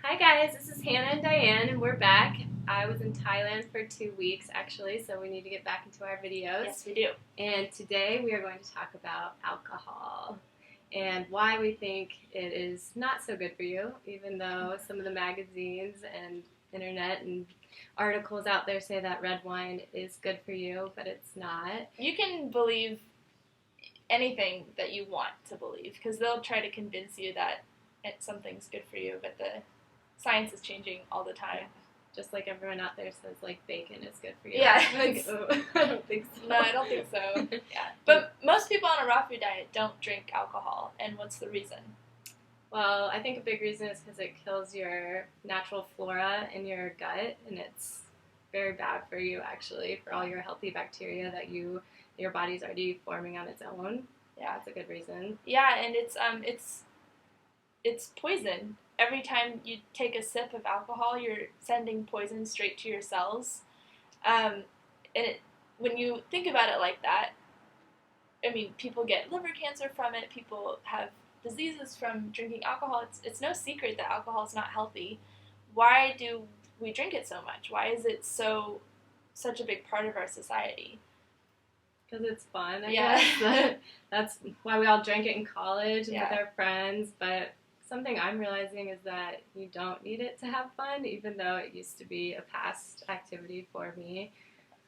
Hi guys, this is Hannah and Diane, and we're back. I was in Thailand for 2 weeks actually, so we need to get back into our videos. Yes, we do. And today we are going to talk about alcohol and why we think it is not so good for you, even though some of the magazines and internet and articles out there say that red wine is good for you, but it's not. You can believe anything that you want to believe because they'll try to convince you that something's good for you, but the science is changing all the time. Yeah. Just like everyone out there says, like, bacon is good for you. Yeah. Like, oh, I don't think so. No, I don't think so. Yeah. But most people on a raw food diet don't drink alcohol, and what's the reason? Well, I think a big reason is because it kills your natural flora in your gut, and it's very bad for you, actually, for all your healthy bacteria that your body's already forming on its own. Yeah, that's a good reason. Yeah, and it's poison. Every time you take a sip of alcohol, you're sending poison straight to your cells. When you think about it like that, I mean, people get liver cancer from it. People have diseases from drinking alcohol. It's no secret that alcohol is not healthy. Why do we drink it so much? Why is it such a big part of our society? Because it's fun, I guess. That's why we all drank it in college and with our friends, but something I'm realizing is that you don't need it to have fun, even though it used to be a past activity for me.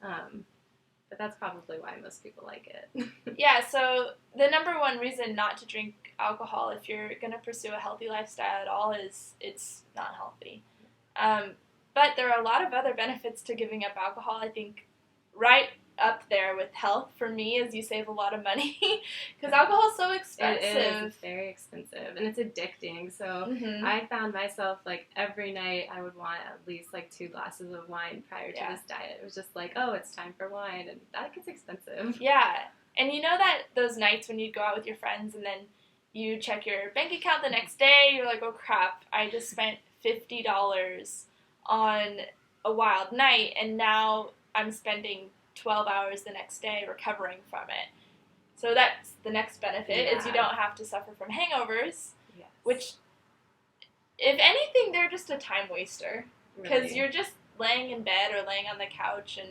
But that's probably why most people like it. Yeah, so the number one reason not to drink alcohol if you're going to pursue a healthy lifestyle at all is it's not healthy. But there are a lot of other benefits to giving up alcohol. I think right up there with health for me is you save a lot of money because alcohol is so expensive. It is. It's very expensive and it's addicting. So I found myself like every night I would want at least like 2 glasses of wine prior to this diet. It was just like, oh, it's time for wine, and that gets expensive. Yeah, and you know that those nights when you go out with your friends and then you check your bank account the next day, you're like, oh crap, I just spent $50 on a wild night, and now I'm spending 12 hours the next day recovering from it. So that's the next benefit is you don't have to suffer from hangovers, which, if anything, they're just a time waster because you're just laying in bed or laying on the couch and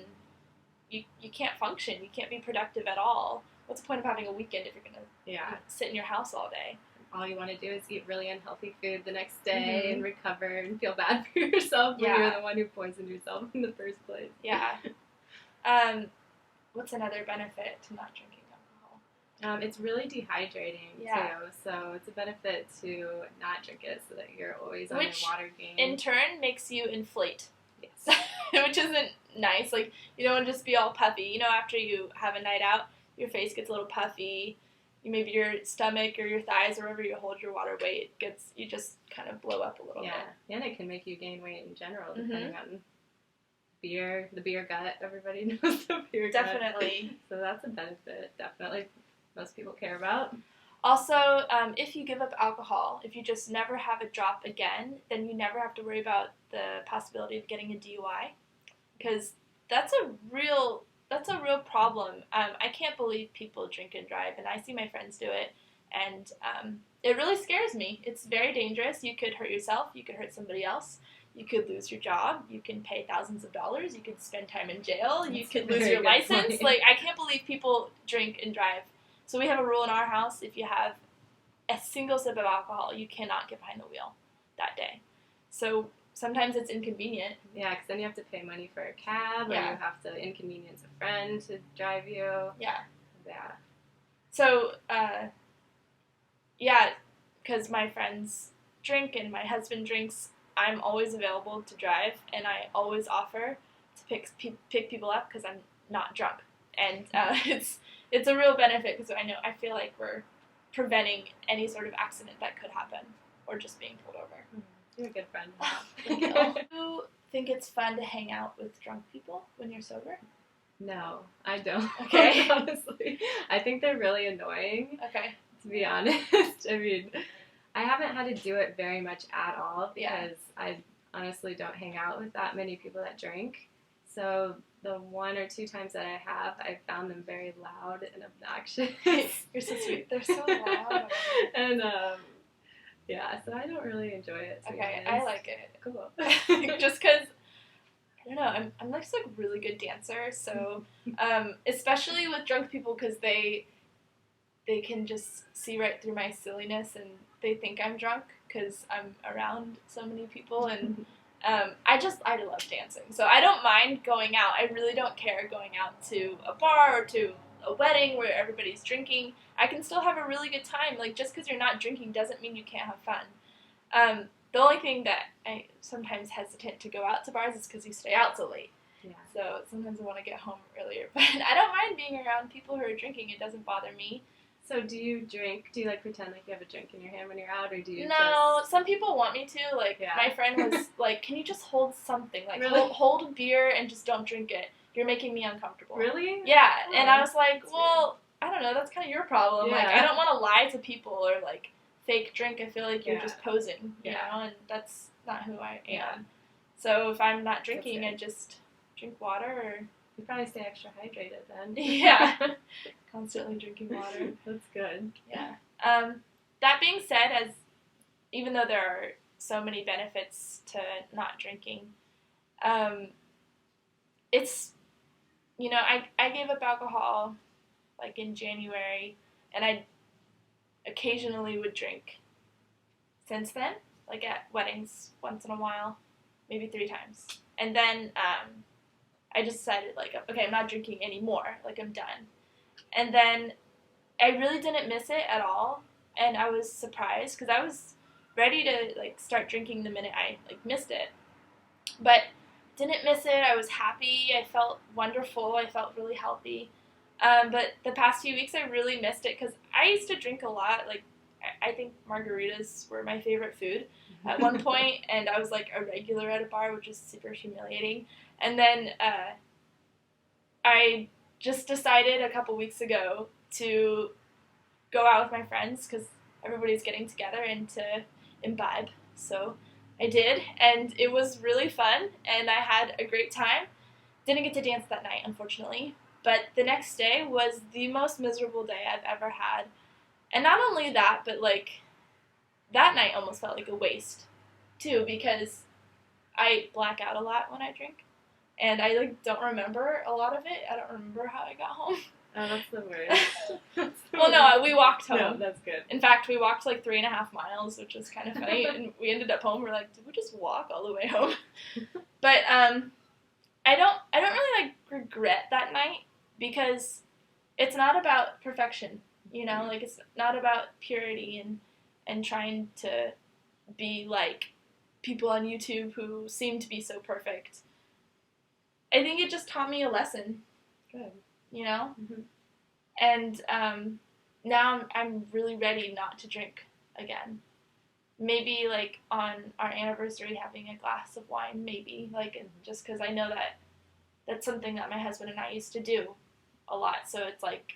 you can't function. You can't be productive at all. What's the point of having a weekend if you're going to sit in your house all day? All you want to do is eat really unhealthy food the next day and recover and feel bad for yourself when you're the one who poisoned yourself in the first place. Yeah. What's another benefit to not drinking alcohol? It's really dehydrating too, so it's a benefit to not drink it so that you're always on your water game. In turn makes you inflate. Yes. Which isn't nice. Like, you don't want to just be all puffy. You know, after you have a night out, your face gets a little puffy. Maybe your stomach or your thighs or wherever you hold your water weight you just kind of blow up a little bit. Yeah, and it can make you gain weight in general depending on the beer gut. Everybody knows the beer gut. Definitely. So that's a benefit, definitely, most people care about. Also, if you give up alcohol, if you just never have a drop again, then you never have to worry about the possibility of getting a DUI, because that's a real problem. I can't believe people drink and drive, and I see my friends do it, and it really scares me. It's very dangerous. You could hurt yourself. You could hurt somebody else. You could lose your job. You can pay thousands of dollars. You could spend time in jail. You could lose your license. Point. Like, I can't believe people drink and drive. So we have a rule in our house: if you have a single sip of alcohol, you cannot get behind the wheel that day. So sometimes it's inconvenient. Yeah, because then you have to pay money for a cab, or you have to inconvenience a friend to drive you. Yeah. Yeah. So, because my friends drink and my husband drinks, I'm always available to drive, and I always offer to pick people up because I'm not drunk. And it's a real benefit because I feel like we're preventing any sort of accident that could happen or just being pulled over. You're a good friend. Thank you. Do you think it's fun to hang out with drunk people when you're sober? No, I don't. Okay. Honestly, I think they're really annoying. Okay. To be honest, I mean, I haven't had to do it very much at all because I honestly don't hang out with that many people that drink. So the 1 or 2 times that I have, I found them very loud and obnoxious. You're so sweet. They're so loud. And Yeah, so I don't really enjoy it. Okay, I like it. Cool. Just because, I don't know, I'm like just like really good dancer, so especially with drunk people because they can just see right through my silliness and they think I'm drunk because I'm around so many people and I love dancing, so I don't mind going out. I really don't care going out to a bar or to a wedding where everybody's drinking. I can still have a really good time. Like, just because you're not drinking doesn't mean you can't have fun. The only thing that I sometimes hesitant to go out to bars is because you stay out so late. Yeah. So sometimes I want to get home earlier. But I don't mind being around people who are drinking. It doesn't bother me. So do you drink? Do you like pretend like you have a drink in your hand when you're out, or do you? No, some people want me to. Like my friend was like, "Can you just hold something? Like really? hold a beer and just don't drink it. You're making me uncomfortable." Really? Yeah, Oh, and I was like, "Well, weird. I don't know. That's kind of your problem. Yeah. Like I don't want to lie to people or like fake drink. I feel like you're just posing, you know, and that's not who I am. Yeah. So if I'm not drinking, I just drink water or." You probably stay extra hydrated then. Yeah. Constantly drinking water. That's good. Yeah. That being said, even though there are so many benefits to not drinking, it's, you know, I gave up alcohol like in January, and I occasionally would drink since then, like at weddings once in a while, maybe 3 times. And then I just decided, like, okay, I'm not drinking anymore. Like, I'm done. And then I really didn't miss it at all. And I was surprised because I was ready to, like, start drinking the minute I, like, missed it. But didn't miss it. I was happy. I felt wonderful. I felt really healthy. But the past few weeks, I really missed it because I used to drink a lot. Like, I think margaritas were my favorite food at one point, and I was, like, a regular at a bar, which is super humiliating. And then I just decided a couple weeks ago to go out with my friends because everybody's getting together and to imbibe. So I did, and it was really fun, and I had a great time. Didn't get to dance that night, unfortunately, but the next day was the most miserable day I've ever had. And not only that, but, like, that night almost felt like a waste, too, because I black out a lot when I drink. And I, like, don't remember a lot of it. I don't remember how I got home. Oh, that's the worst. Well, no, we walked home. No, that's good. In fact, we walked, like, 3.5 miles, which was kind of funny. And we ended up home. We're like, did we just walk all the way home? But I don't really, like, regret that night because it's not about perfection, you know? Like, it's not about purity and trying to be like people on YouTube who seem to be so perfect. I think it just taught me a lesson. Good. You know? Mm-hmm. And now I'm really ready not to drink again. Maybe, like, on our anniversary having a glass of wine, maybe. Like, just because I know that that's something that my husband and I used to do a lot. So it's like,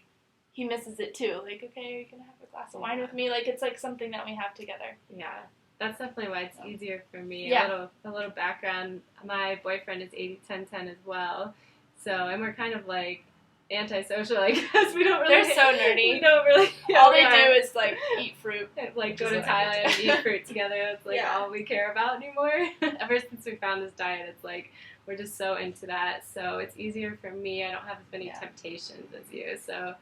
he misses it too. Like, okay, are you going to have a glass of wine with me? Like, it's like something that we have together. Yeah. That's definitely why it's easier for me. Yeah. A little background. My boyfriend is 80-10-10 as well. So, and we're kind of like antisocial, I guess. We don't really. They're so nerdy. We don't really. All they do is, like, eat fruit. Like, go to Thailand and eat fruit together. That's, like, all we care about anymore. Ever since we found this diet, it's like, we're just so into that. So, it's easier for me. I don't have as many temptations as you. So,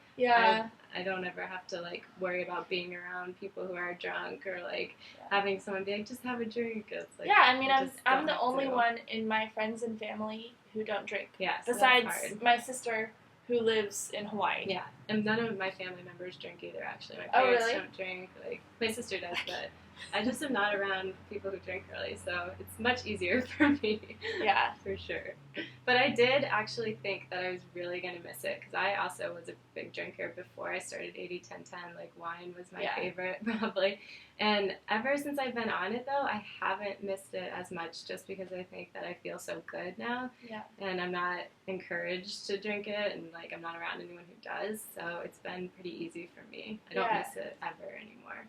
I don't ever have to, like, worry about being around people who are drunk or, like, having someone be like, just have a drink. It's like, I mean, I'm the only one in my friends and family who don't drink. Yeah, so besides my sister who lives in Hawaii. Yeah, and none of my family members drink either, actually. My parents don't drink. Like, my sister does, but I just am not around people who drink really, so it's much easier for me. Yeah. For sure. But I did actually think that I was really going to miss it, because I also was a big drinker before I started 80-10-10. Like, wine was my favorite, probably. And ever since I've been on it, though, I haven't missed it as much, just because I think that I feel so good now. Yeah. And I'm not encouraged to drink it, and, like, I'm not around anyone who does, so it's been pretty easy for me. I don't miss it ever anymore.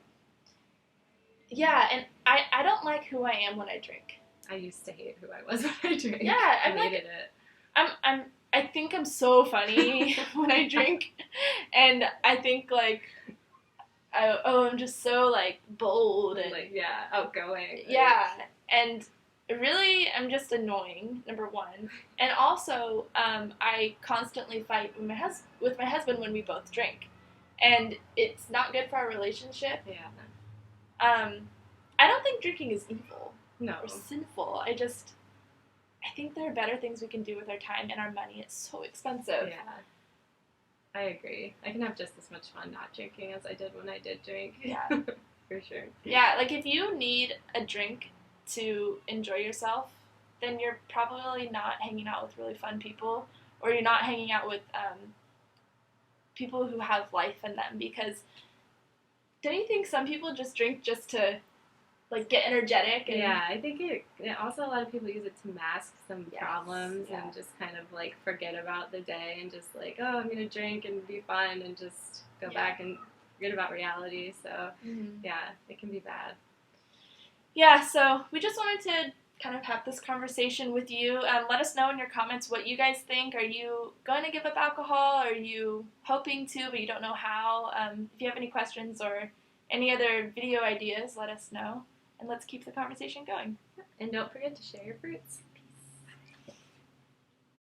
Yeah, and I don't like who I am when I drink. I used to hate who I was when I drank. Yeah, I hated it. I think I'm so funny when I drink, and I think, like, I'm just so, like, bold and, like, yeah, outgoing. Yeah, and really, I'm just annoying, number one. And also, I constantly fight with my husband when we both drink. And it's not good for our relationship. Yeah. I don't think drinking is evil. No. Or sinful. I think there are better things we can do with our time and our money. It's so expensive. Yeah. I agree. I can have just as much fun not drinking as I did when I did drink. Yeah. For sure. Yeah, like if you need a drink to enjoy yourself, then you're probably not hanging out with really fun people, or you're not hanging out with people who have life in them. Because don't you think some people just drink just to, like, get energetic? And yeah, I think also a lot of people use it to mask some problems and just kind of, like, forget about the day and just, like, oh, I'm going to drink and be fun and just go back and forget about reality. So, yeah, it can be bad. Yeah, so we just wanted to kind of have this conversation with you. Let us know in your comments what you guys think. Are you going to give up alcohol? Are you hoping to, but you don't know how? If you have any questions or any other video ideas, let us know. And let's keep the conversation going. And don't forget to share your fruits.